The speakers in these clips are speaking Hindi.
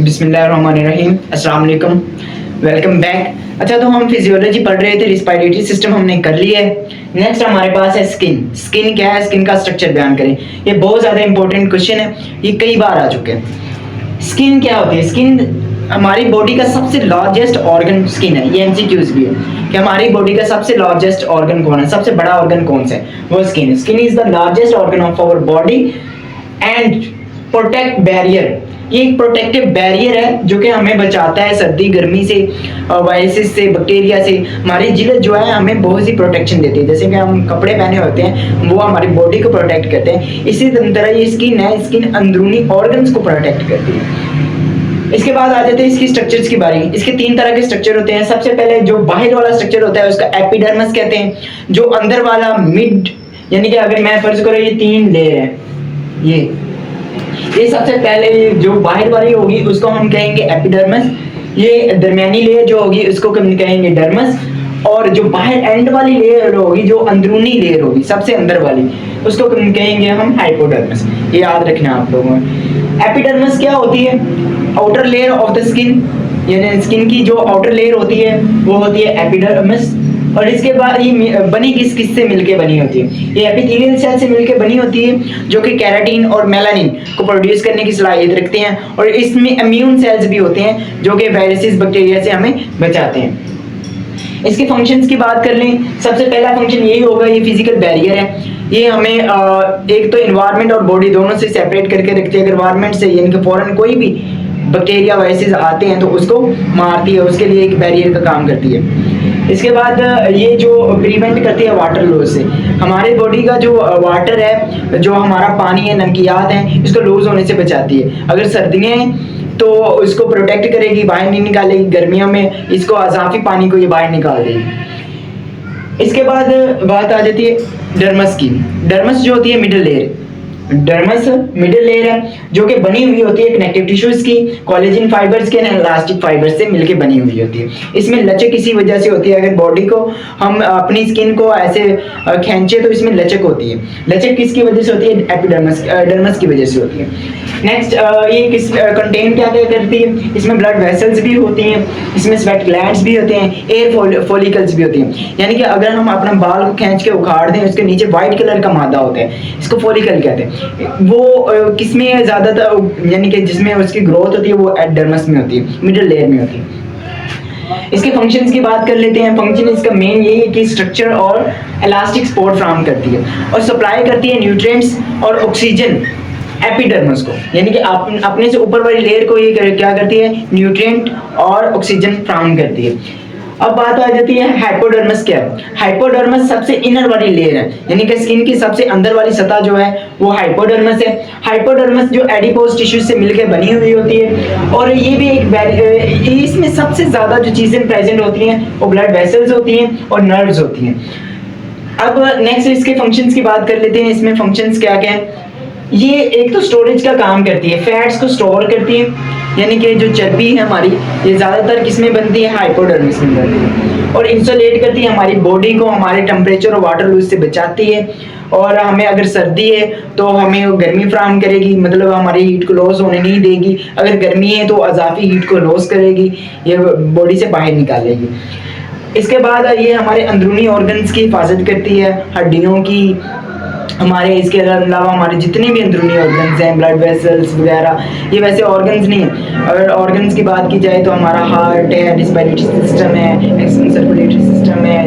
बिस्मिल्लाहिर्रहमानिर्रहीम, अस्सलाम वालेकुम, वेलकम बैक। अच्छा, तो हम फिजियोलॉजी पढ़ रहे थे, रिस्पायरेटरी सिस्टम हमने कर लिया है। नेक्स्ट हमारे पास है स्किन। स्किन क्या है, स्किन का स्ट्रक्चर बयान करें। ये बहुत ज़्यादा इंपॉर्टेंट क्वेश्चन है, ये कई बार आ चुके हैं। स्किन क्या होती है? स्किन हमारी बॉडी का सबसे लार्जेस्ट ऑर्गन स्किन है। ये एमसीक्यूज भी है कि हमारी बॉडी का सबसे लार्जेस्ट ऑर्गन कौन है, सबसे बड़ा ऑर्गन कौन सा है, वो skin. Skin is the largest organ of our body and protect barrier. ये एक प्रोटेक्टिव बैरियर है जो कि हमें बचाता है सर्दी गर्मी से, वायरसेस से, बैक्टीरिया से। हमारी जिल्द जो है हमें बहुत सी प्रोटेक्शन देती है। जैसे कि हम कपड़े पहने होते हैं वो हमारी बॉडी को प्रोटेक्ट करते हैं, इसी तरह ये स्किन है, स्किन अंदरूनी ऑर्गन्स को प्रोटेक्ट करती है। इसके बाद आ जाते हैं इसकी स्ट्रक्चर्स की बारी। इसके तीन तरह के स्ट्रक्चर होते हैं। सबसे पहले जो बाहर वाला स्ट्रक्चर होता है उसका एपिडर्मिस कहते हैं। जो अंदर वाला मिड, यानी कि अगर मैं फर्ज करो ये तीन लेयर है, ये सबसे पहले जो बाहर वाली होगी उसको हम कहेंगे एपिडर्मिस। ये दरमियानी लेयर जो होगी उसको हम कहेंगे डर्मिस, और जो बाहर एंड वाली लेयर होगी, जो अंदरूनी लेयर होगी सबसे अंदर वाली, उसको कहेंगे हम हाइपोडर्मिस। ये याद रखना आप लोगों को। एपिडर्मिस क्या होती है? Outer layer of the skin, यानी स्किन की जो आउटर लेयर होती है वो होती है एपिडर्मिस। और इसके बाद ये बनी किस से मिलके बनी होती है? ये एपिथेलियल सेल से मिलके बनी होती है जो कि केराटिन और मेलानिन को प्रोड्यूस करने की सलाहियत रखते हैं। और इसमें इम्यून सेल्स भी होते हैं जो कि वायरसेस बैक्टीरिया से हमें बचाते हैं। इसके फंक्शंस की बात कर लें, सबसे पहला फंक्शन यही होगा, ये फिजिकल बैरियर है। ये हमें एक तो इन्वायरमेंट और बॉडी दोनों से सेपरेट करके रखती है। अगर इन्वायरमेंट से यानी कि फॉरेन कोई भी बैक्टीरिया वायरसेस आते हैं तो उसको मारती है, उसके लिए एक बैरियर का काम करती है। इसके बाद ये जो प्रिवेंट करती है वाटर लॉस से। हमारे बॉडी का जो वाटर है, जो हमारा पानी है, नमकियात हैं, इसको लूज होने से बचाती है। अगर सर्दियाँ हैं तो इसको प्रोटेक्ट करेगी, बाहर नहीं निकालेगी। गर्मियों में इसको अजाफी पानी को ये बाहर निकाल देगी। इसके बाद बात आ जाती है डर्मस की। डर्मस जो होती है middle layer, dermis middle layer है जो कि बनी हुई होती है कनेक्टिव टिश्यूज की, कोलेजन फाइबर्स के, इलास्टिक फाइबर्स से मिलके बनी हुई होती है। इसमें लचक इसी वजह से होती है। अगर बॉडी को हम अपनी स्किन को ऐसे खींचे तो इसमें लचक होती है। लचक किसकी वजह से होती है? एपिडर्मिस, डर्मस की वजह से होती है। नेक्स्ट, ये किस कंटेन क्या क्या करती है? इसमें ब्लड वेसल्स भी होती हैं, इसमें स्वेट ग्लैंड्स भी होते हैं, एयर फॉलिकल्स भी होती हैं। यानी कि अगर हम अपना बाल को खींच के उखाड़ दें, उसके नीचे व्हाइट कलर का मादा होता है, इसको फॉलिकल कहते हैं। वो किसमें ज़्यादातर, यानी कि जिसमें उसकी ग्रोथ होती है वो एपिडर्मिस में होती है, मिडिल लेयर में होती है। इसके फंक्शंस की बात कर लेते हैं। फंक्शन इसका मेन यही है कि स्ट्रक्चर और इलास्टिक सपोर्ट फ्राहम करती है और सप्लाई करती है न्यूट्रिएंट्स और ऑक्सीजन एपिडर्मिस को, यानी कि अपने से ऊपर वाली लेयर को ये क्या करती है? न्यूट्रिएंट और ऑक्सीजन फ्राहम करती है। अब बात आ जाती है हाइपोडर्मिस क्या है? हाइपोडर्मिस सबसे इनर वाली लेयर है, यानी कि स्किन की सबसे अंदर वाली सतह जो है वो हाइपोडर्मिस है। हाइपोडर्मिस जो एडिपोज टिश्यू से मिलकर बनी हुई होती है, और ये भी एक, इसमें सबसे ज्यादा जो चीजें प्रेजेंट होती हैं वो ब्लड वेसल्स होती हैं और नर्व्स होती हैं। अब नेक्स्ट इसके फंक्शंस की बात कर लेते हैं। इसमें फंक्शंस क्या क्या है? ये एक तो स्टोरेज का काम करती है, फैट्स को स्टोर करती है, यानी कि जो चर्बी है हमारी ये ज़्यादातर किस में बनती है? हाइपोडर्मिस में बनती है। और इंसुलेट करती है हमारी बॉडी को, हमारे टेम्परेचर और वाटर लूज से बचाती है। और हमें अगर सर्दी है तो हमें गर्मी फ्राहम करेगी, मतलब हमारी हीट को लॉस होने नहीं देगी। अगर गर्मी है तो अजाफी हीट को लॉस करेगी, ये बॉडी से बाहर निकालेगी। इसके बाद ये हमारे अंदरूनी ऑर्गन्स की हिफाजत करती है, हड्डियों की, हमारे इसके अलावा हमारे जितने भी अंदरूनी ऑर्गन्स हैं, ब्लड वेसल्स वगैरह, ये वैसे ऑर्गन्स नहीं है। अगर ऑर्गन्स की बात की जाए तो हमारा हार्ट है, रिस्पिरेटरी सिस्टम है, एक्सटर्नल सर्कुलेटरी सिस्टम है,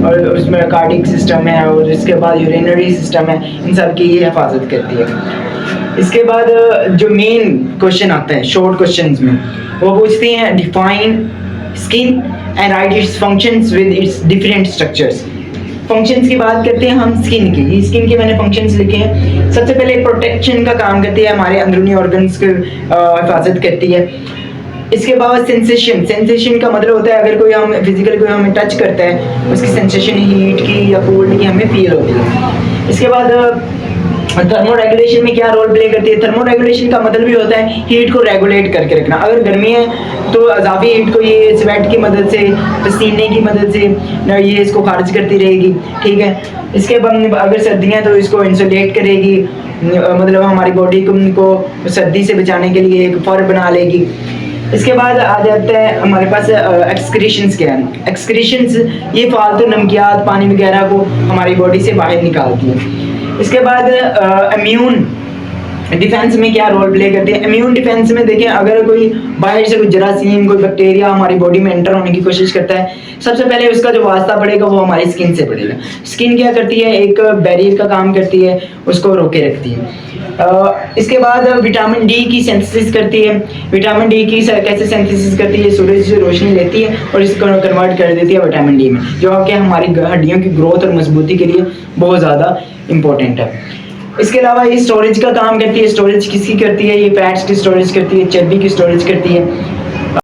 और उसमें कार्डियक सिस्टम है, और इसके बाद यूरिनरी सिस्टम है। इन सब की ये हिफाजत करती है। इसके बाद जो मेन क्वेश्चन आता है शॉर्ट क्वेश्चंस में, वो पूछते हैं define skin and right it's functions with its different structures. Functions की बात करते हैं हम स्किन की। स्किन के मैंने फंक्शंस लिखे हैं। सबसे पहले प्रोटेक्शन का काम करती है, हमारे अंदरूनी ऑर्गन्स की हिफाजत करती है। इसके बाद सेंसेशन, सेंसेशन का मतलब होता है अगर कोई हम फिजिकल कोई हमें टच करता है उसकी सेंसेशन हीट की या कोल्ड की हमें फील होती है। इसके बाद थर्मो रेगुलेशन में क्या रोल प्ले करती है? थर्मो रेगुलेशन का मतलब भी होता है हीट को रेगुलेट करके रखना। अगर गर्मी है तो अजाफी हीट को ये स्वेट की मदद से, पसीने की मदद से ये इसको खारिज करती रहेगी, ठीक है। इसके बाद अगर सर्दियाँ तो इसको इंसुलेट करेगी, मतलब हमारी बॉडी को सर्दी से बचाने के लिए एक फर बना लेगी। इसके बाद आ जाते हैं हमारे पास एक्सक्रीशंस क्या है। एक्सक्रीशंस ये फालतू नमकियात पानी वगैरह को हमारी बॉडी से बाहर निकालती है। इसके बाद इम्यून डिफेंस में क्या रोल प्ले करते हैं। इम्यून डिफेंस में देखें, अगर कोई बाहर से कोई जरासीम कोई बैक्टीरिया हमारी बॉडी में एंटर होने की कोशिश करता है, सबसे पहले उसका जो वास्ता पड़ेगा वो हमारी स्किन से पड़ेगा। स्किन क्या करती है, एक बैरियर का काम करती है, उसको रोके रखती है। इसके बाद विटामिन डी की सिंथेसिस करती है। विटामिन डी की कैसे सिंथेसिस करती है, सूरज से रोशनी लेती है और इसको कन्वर्ट कर देती है विटामिन डी में, जो कि हमारी हड्डियों की ग्रोथ और मजबूती के लिए बहुत ज़्यादा इंपॉर्टेंट है। इसके अलावा ये स्टोरेज का काम करती है। स्टोरेज किसकी करती है, ये फैट्स की स्टोरेज करती है, चर्बी की स्टोरेज करती है।